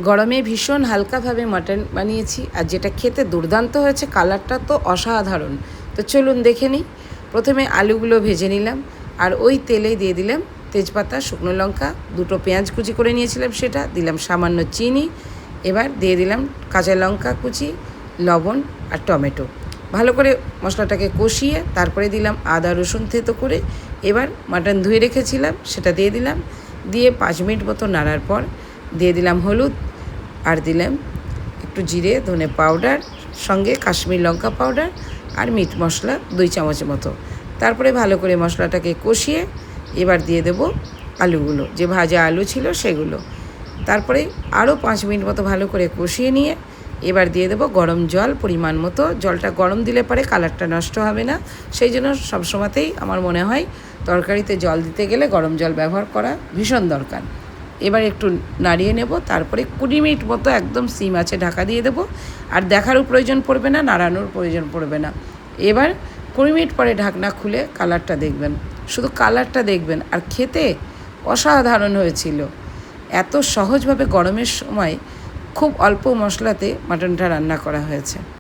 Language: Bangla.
গরমে ভীষণ হালকাভাবে মাটন বানিয়েছি, আর যেটা খেতে দুর্দান্ত হয়েছে, কালারটা তো অসাধারণ। তো চলুন দেখে নিই। প্রথমে আলুগুলো ভেজে নিলাম, আর ওই তেলেই দিয়ে দিলাম তেজপাতা, শুকনো লঙ্কা, দুটো পেঁয়াজ কুচি করে নিয়েছিলাম সেটা দিলাম, সামান্য চিনি, এবার দিয়ে দিলাম কাঁচা লঙ্কা কুচি, লবণ আর টমেটো। ভালো করে মশলাটাকে কষিয়ে তারপরে দিলাম আদা রসুন থেতো করে। এবার মাটন ধুয়ে রেখেছিলাম সেটা দিয়ে দিলাম, দিয়ে 5 মিনিট মতো নাড়ার পর দিয়ে দিলাম হলুদ, আর দিলাম একটু জিরে ধনে পাউডার, সঙ্গে কাশ্মীর লঙ্কা পাউডার আর মিট মশলা 2 চামচ মতো। তারপরে ভালো করে মশলাটাকে কষিয়ে এবার দিয়ে দেবো আলুগুলো, যে ভাজা আলু ছিল সেগুলো। তারপরে আরও 5 মিনিট মতো ভালো করে কষিয়ে নিয়ে এবার দিয়ে দেবো গরম জল পরিমাণ মতো। জলটা গরম দিলে পরে কালারটা নষ্ট হবে না, সেই জন্য সবসময়তেই আমার মনে হয় তরকারিতে জল দিতে গেলে গরম জল ব্যবহার করা ভীষণ দরকার। এবার একটু নাড়িয়ে নেব, তারপরে 20 মিনিট মতো একদম সিম আঁচে ঢাকা দিয়ে দেবো। আর দেখারও প্রয়োজন পড়বে না, নাড়ানোর প্রয়োজন পড়বে না। এবার 20 মিনিট পরে ঢাকনা খুলে কালারটা দেখবেন, শুধু কালারটা দেখবেন, আর খেতে অসাধারণ হয়েছিল। এত সহজভাবে গরমের সময় খুব অল্প মশলাতে মাটনটা রান্না করা হয়েছে।